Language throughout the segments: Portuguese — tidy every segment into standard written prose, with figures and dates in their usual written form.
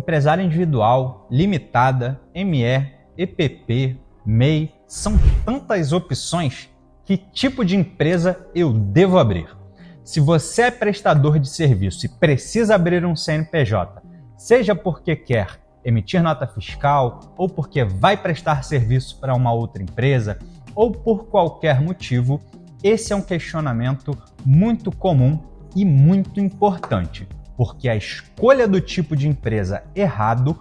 Empresário individual, limitada, ME, EPP, MEI, são tantas opções. Que tipo de empresa eu devo abrir? Se você é prestador de serviço e precisa abrir um CNPJ, seja porque quer emitir nota fiscal, ou porque vai prestar serviço para uma outra empresa, ou por qualquer motivo, esse é um questionamento muito comum e muito importante, porque a escolha do tipo de empresa errado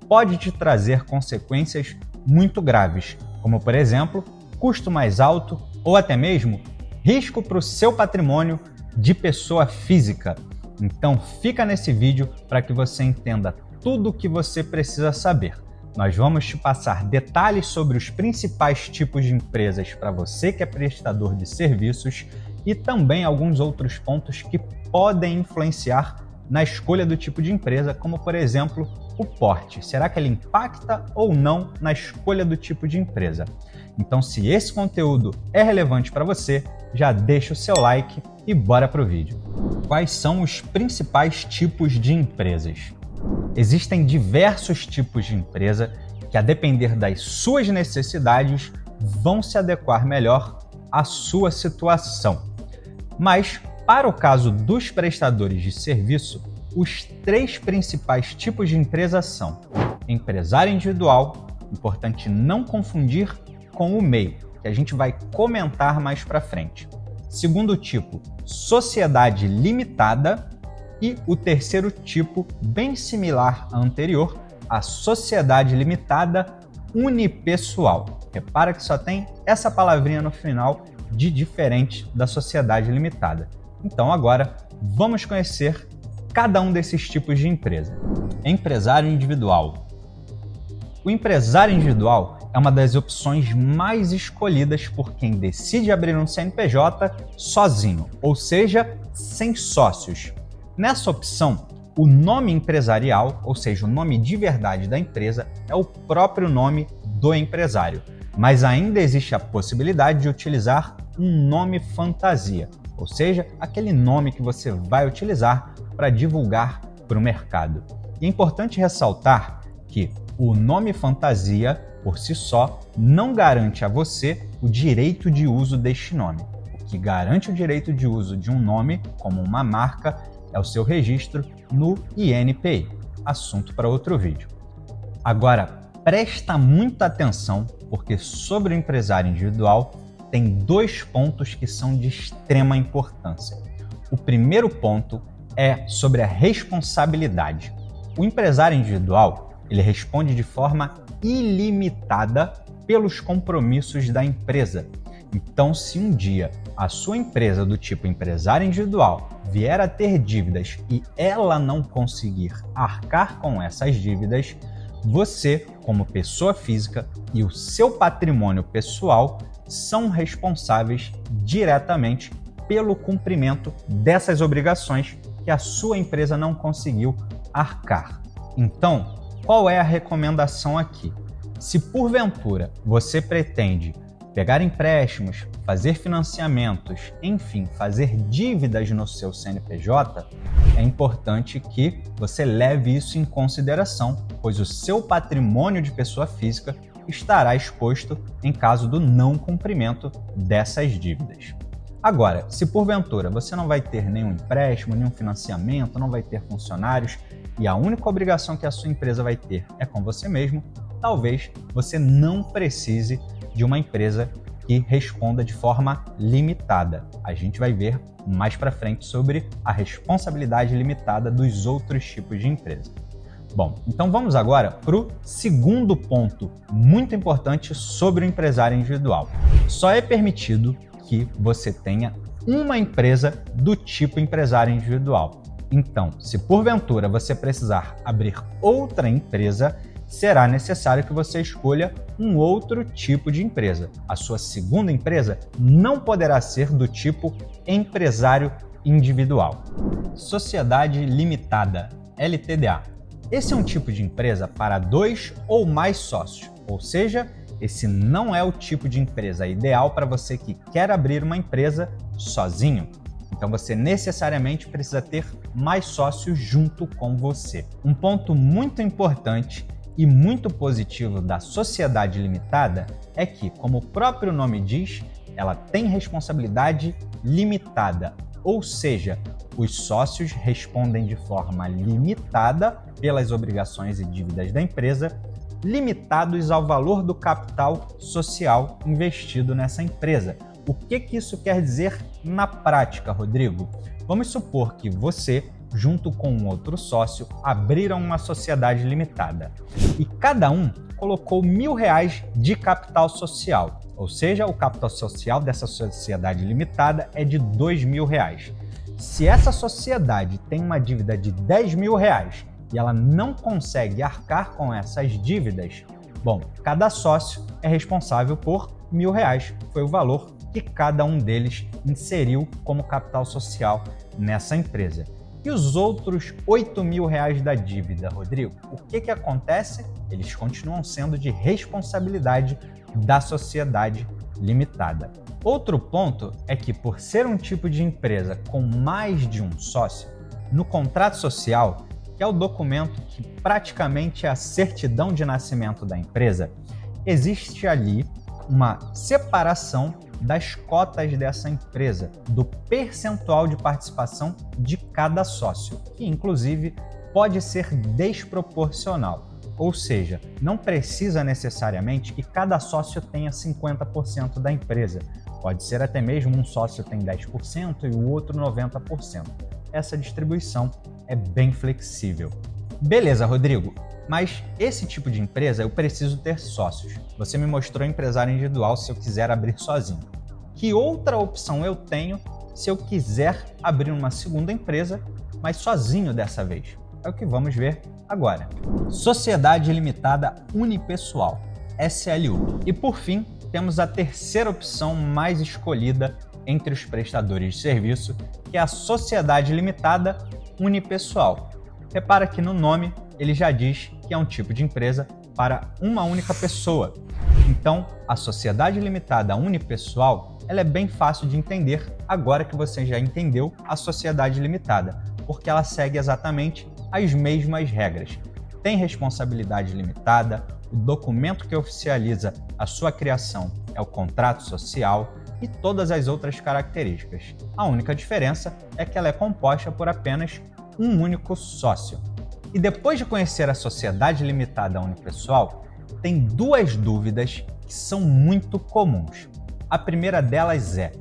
pode te trazer consequências muito graves, como por exemplo, custo mais alto ou até mesmo risco para o seu patrimônio de pessoa física. Então fica nesse vídeo para que você entenda tudo o que você precisa saber. Nós vamos te passar detalhes sobre os principais tipos de empresas para você que é prestador de serviços e também alguns outros pontos que podem influenciar na escolha do tipo de empresa, como por exemplo, o porte. Será que ele impacta ou não na escolha do tipo de empresa? Então, se esse conteúdo é relevante para você, já deixa o seu like e bora para o vídeo. Quais são os principais tipos de empresas? Existem diversos tipos de empresa que, a depender das suas necessidades, vão se adequar melhor à sua situação. Mas, para o caso dos prestadores de serviço, os três principais tipos de empresa são empresário individual, importante não confundir com o MEI, que a gente vai comentar mais para frente. Segundo tipo, sociedade limitada. E o terceiro tipo, bem similar ao anterior, a sociedade limitada unipessoal. Repara que só tem essa palavrinha no final de diferente da sociedade limitada. Então agora vamos conhecer cada um desses tipos de empresa. Empresário individual. O empresário individual é uma das opções mais escolhidas por quem decide abrir um CNPJ sozinho, ou seja, sem sócios. Nessa opção, o nome empresarial, ou seja, o nome de verdade da empresa, é o próprio nome do empresário, mas ainda existe a possibilidade de utilizar um nome fantasia, ou seja, aquele nome que você vai utilizar para divulgar para o mercado. E é importante ressaltar que o nome fantasia, por si só, não garante a você o direito de uso deste nome. O que garante o direito de uso de um nome, como uma marca, é o seu registro no INPI. Assunto para outro vídeo. Agora, presta muita atenção, porque sobre o empresário individual tem dois pontos que são de extrema importância. O primeiro ponto é sobre a responsabilidade. O empresário individual, ele responde de forma ilimitada pelos compromissos da empresa. Então, se um dia a sua empresa do tipo empresário individual vier a ter dívidas e ela não conseguir arcar com essas dívidas, você, como pessoa física, e o seu patrimônio pessoal são responsáveis diretamente pelo cumprimento dessas obrigações que a sua empresa não conseguiu arcar. Então, qual é a recomendação aqui? Se porventura você pretende pegar empréstimos, fazer financiamentos, enfim, fazer dívidas no seu CNPJ, é importante que você leve isso em consideração, pois o seu patrimônio de pessoa física estará exposto em caso do não cumprimento dessas dívidas. Agora, se porventura você não vai ter nenhum empréstimo, nenhum financiamento, não vai ter funcionários e a única obrigação que a sua empresa vai ter é com você mesmo, talvez você não precise de uma empresa que responda de forma limitada. A gente vai ver mais para frente sobre a responsabilidade limitada dos outros tipos de empresa. Bom, então vamos agora para o segundo ponto muito importante sobre o empresário individual. Só é permitido que você tenha uma empresa do tipo empresário individual. Então, se porventura você precisar abrir outra empresa, será necessário que você escolha um outro tipo de empresa. A sua segunda empresa não poderá ser do tipo empresário individual. Sociedade limitada, LTDA. Esse é um tipo de empresa para 2 ou mais sócios, ou seja, esse não é o tipo de empresa ideal para você que quer abrir uma empresa sozinho. Então você necessariamente precisa ter mais sócios junto com você. Um ponto muito importante e muito positivo da sociedade limitada é que, como o próprio nome diz, ela tem responsabilidade limitada, ou seja, os sócios respondem de forma limitada pelas obrigações e dívidas da empresa, limitados ao valor do capital social investido nessa empresa. O que isso quer dizer na prática, Rodrigo? Vamos supor que você, junto com um outro sócio, abriram uma sociedade limitada e cada um colocou R$1.000 de capital social, ou seja, o capital social dessa sociedade limitada é de R$2.000. Se essa sociedade tem uma dívida de R$10.000 e ela não consegue arcar com essas dívidas, bom, cada sócio é responsável por R$1.000, foi o valor que cada um deles inseriu como capital social nessa empresa. E os outros R$8.000 da dívida, Rodrigo? O que acontece? Eles continuam sendo de responsabilidade da sociedade limitada. Outro ponto é que, por ser um tipo de empresa com mais de um sócio, no contrato social, que é o documento que praticamente é a certidão de nascimento da empresa, existe ali uma separação das cotas dessa empresa, do percentual de participação de cada sócio, que inclusive pode ser desproporcional, ou seja, não precisa necessariamente que cada sócio tenha 50% da empresa, pode ser até mesmo um sócio tem 10% e o outro 90%. Essa distribuição é bem flexível. Beleza, Rodrigo, mas esse tipo de empresa eu preciso ter sócios. Você me mostrou empresário individual se eu quiser abrir sozinho. Que outra opção eu tenho se eu quiser abrir uma segunda empresa, mas sozinho dessa vez? É o que vamos ver agora. Sociedade Limitada Unipessoal, SLU. E por fim, temos a terceira opção mais escolhida entre os prestadores de serviço, que é a Sociedade Limitada Unipessoal. Repara que no nome ele já diz que é um tipo de empresa para uma única pessoa. Então, a Sociedade Limitada Unipessoal ela é bem fácil de entender agora que você já entendeu a Sociedade Limitada, porque ela segue exatamente as mesmas regras. Tem responsabilidade limitada, o documento que oficializa a sua criação é o contrato social e todas as outras características. A única diferença é que ela é composta por apenas um único sócio. E depois de conhecer a Sociedade Limitada Unipessoal, tem duas dúvidas que são muito comuns. A primeira delas é: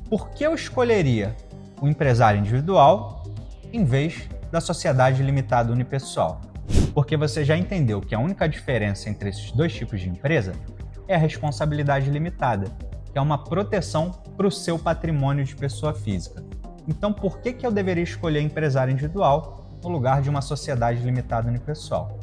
por que eu escolheria o empresário individual em vez da Sociedade Limitada Unipessoal? Porque você já entendeu que a única diferença entre esses dois tipos de empresa é a responsabilidade limitada, que é uma proteção para o seu patrimônio de pessoa física. Então, por que eu deveria escolher empresário individual no lugar de uma sociedade limitada unipessoal?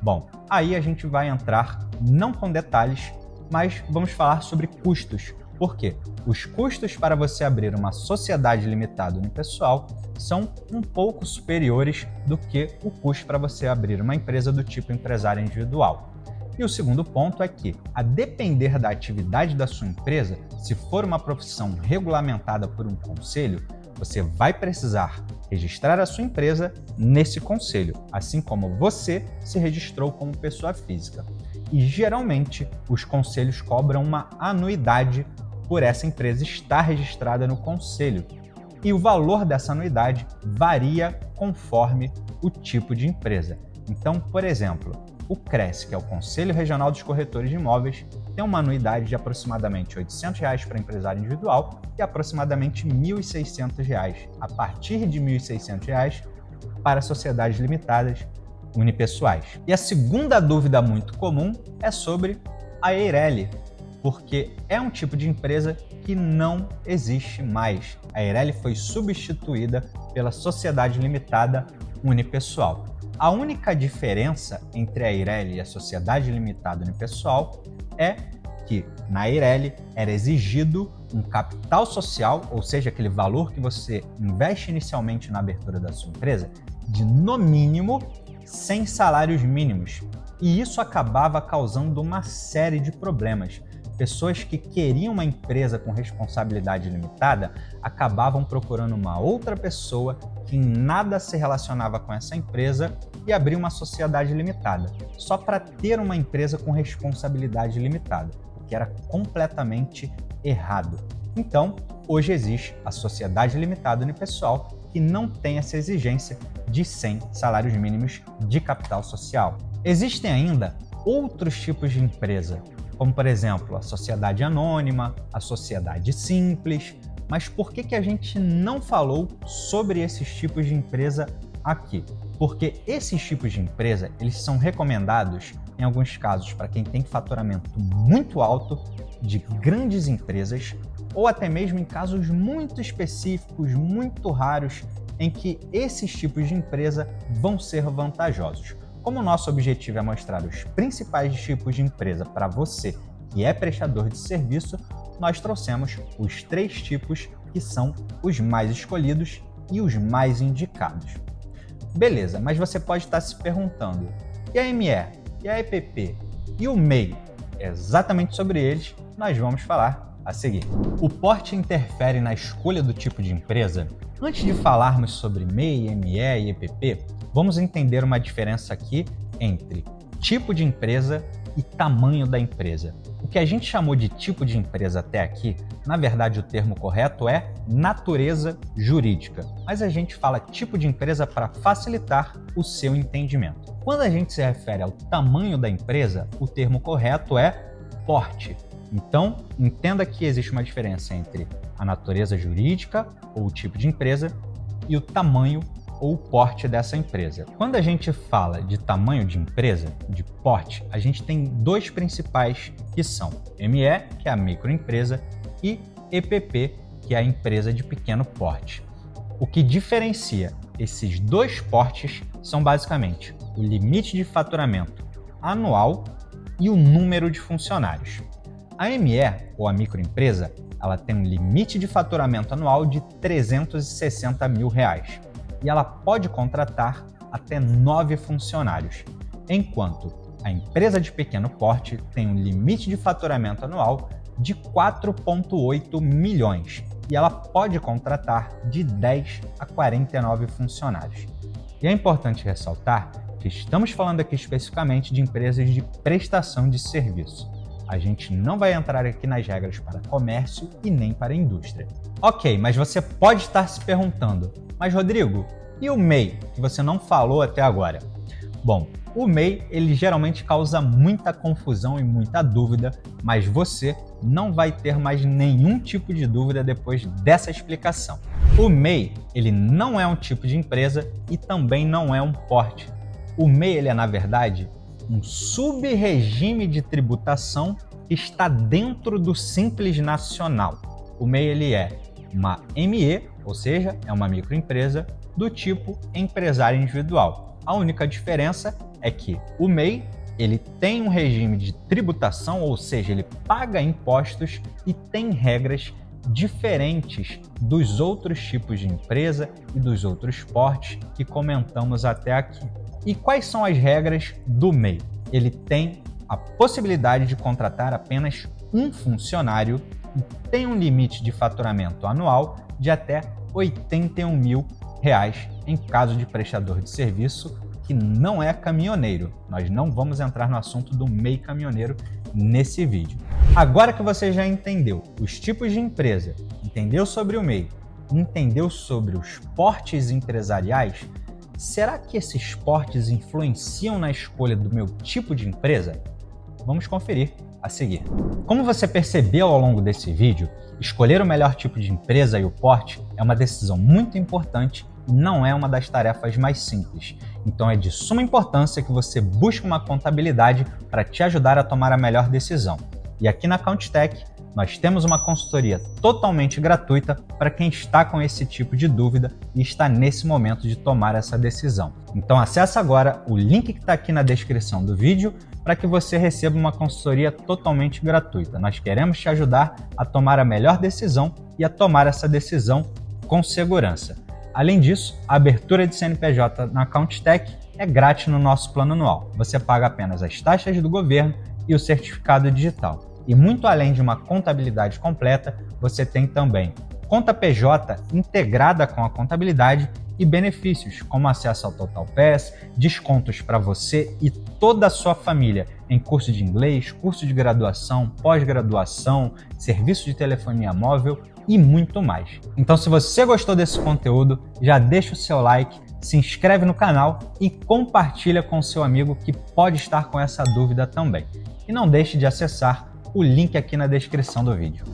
Bom, aí a gente vai entrar não com detalhes, mas vamos falar sobre custos. Por quê? Os custos para você abrir uma sociedade limitada unipessoal são um pouco superiores do que o custo para você abrir uma empresa do tipo empresário individual. E o segundo ponto é que, a depender da atividade da sua empresa, se for uma profissão regulamentada por um conselho, você vai precisar registrar a sua empresa nesse conselho, assim como você se registrou como pessoa física. E geralmente os conselhos cobram uma anuidade por essa empresa estar registrada no conselho. E o valor dessa anuidade varia conforme o tipo de empresa. Então, por exemplo, o CRES, que é o Conselho Regional dos Corretores de Imóveis, tem uma anuidade de aproximadamente R$ 800 para empresário individual e aproximadamente R$ 1.600, a partir de R$ 1.600 para sociedades limitadas unipessoais. E a segunda dúvida muito comum é sobre a Eireli, porque é um tipo de empresa que não existe mais. A Eireli foi substituída pela Sociedade Limitada Unipessoal. A única diferença entre a Eireli e a Sociedade Limitada Unipessoal é que na Eireli era exigido um capital social, ou seja, aquele valor que você investe inicialmente na abertura da sua empresa, de no mínimo 100 salários mínimos. E isso acabava causando uma série de problemas. pessoas que queriam uma empresa com responsabilidade limitada acabavam procurando uma outra pessoa que em nada se relacionava com essa empresa e abriu uma sociedade limitada, só para ter uma empresa com responsabilidade limitada, o que era completamente errado. Então, hoje existe a sociedade limitada unipessoal que não tem essa exigência de 100 salários mínimos de capital social. Existem ainda outros tipos de empresa, como por exemplo a sociedade anônima, a sociedade simples, mas por que a gente não falou sobre esses tipos de empresa aqui? Porque esses tipos de empresa, eles são recomendados em alguns casos para quem tem faturamento muito alto de grandes empresas ou até mesmo em casos muito específicos, muito raros, em que esses tipos de empresa vão ser vantajosos. Como o nosso objetivo é mostrar os principais tipos de empresa para você que é prestador de serviço, nós trouxemos os 3 tipos que são os mais escolhidos e os mais indicados. Beleza, mas você pode estar se perguntando, e a ME, e a EPP, e o MEI? É exatamente sobre eles nós vamos falar a seguir. O porte interfere na escolha do tipo de empresa? Antes de falarmos sobre MEI, ME e EPP, vamos entender uma diferença aqui entre tipo de empresa e tamanho da empresa. O que a gente chamou de tipo de empresa até aqui, na verdade o termo correto é natureza jurídica, mas a gente fala tipo de empresa para facilitar o seu entendimento. Quando a gente se refere ao tamanho da empresa, o termo correto é porte. Então, entenda que existe uma diferença entre a natureza jurídica ou o tipo de empresa e o tamanho ou o porte dessa empresa. Quando a gente fala de tamanho de empresa, de porte, a gente tem 2 principais que são ME, que é a microempresa, e EPP, que é a empresa de pequeno porte. O que diferencia esses 2 portes são basicamente o limite de faturamento anual e o número de funcionários. A ME, ou a microempresa, ela tem um limite de faturamento anual de R$ 360 mil. E ela pode contratar até 9 funcionários, enquanto a empresa de pequeno porte tem um limite de faturamento anual de 4,8 milhões e ela pode contratar de 10 a 49 funcionários. E é importante ressaltar que estamos falando aqui especificamente de empresas de prestação de serviço. A gente não vai entrar aqui nas regras para comércio e nem para indústria. Ok, mas você pode estar se perguntando, mas Rodrigo, e o MEI, que você não falou até agora? Bom, o MEI ele geralmente causa muita confusão e muita dúvida, mas você não vai ter mais nenhum tipo de dúvida depois dessa explicação. O MEI ele não é um tipo de empresa e também não é um porte. O MEI ele é, na verdade, um sub-regime de tributação que está dentro do Simples Nacional. O MEI ele é uma ME, ou seja, é uma microempresa do tipo empresário individual. A única diferença é que o MEI ele tem um regime de tributação, ou seja, ele paga impostos e tem regras diferentes dos outros tipos de empresa e dos outros portes que comentamos até aqui. E quais são as regras do MEI? Ele tem a possibilidade de contratar apenas um funcionário e tem um limite de faturamento anual de até R$ 81 mil em caso de prestador de serviço que não é caminhoneiro. Nós não vamos entrar no assunto do MEI caminhoneiro nesse vídeo. Agora que você já entendeu os tipos de empresa, entendeu sobre o MEI, entendeu sobre os portes empresariais, será que esses portes influenciam na escolha do meu tipo de empresa? Vamos conferir a seguir. Como você percebeu ao longo desse vídeo, escolher o melhor tipo de empresa e o porte é uma decisão muito importante e não é uma das tarefas mais simples. Então é de suma importância que você busque uma contabilidade para te ajudar a tomar a melhor decisão. E aqui na CountTech, nós temos uma consultoria totalmente gratuita para quem está com esse tipo de dúvida e está nesse momento de tomar essa decisão. Então acesse agora o link que está aqui na descrição do vídeo para que você receba uma consultoria totalmente gratuita. Nós queremos te ajudar a tomar a melhor decisão e a tomar essa decisão com segurança. Além disso, a abertura de CNPJ na CountTech é grátis no nosso plano anual. Você paga apenas as taxas do governo e o certificado digital. E muito além de uma contabilidade completa, você tem também conta PJ integrada com a contabilidade e benefícios como acesso ao Total Pass, descontos para você e toda a sua família em curso de inglês, curso de graduação, pós-graduação, serviço de telefonia móvel e muito mais. Então, se você gostou desse conteúdo, já deixa o seu like, se inscreve no canal e compartilha com seu amigo que pode estar com essa dúvida também. E não deixe de acessar o link aqui na descrição do vídeo.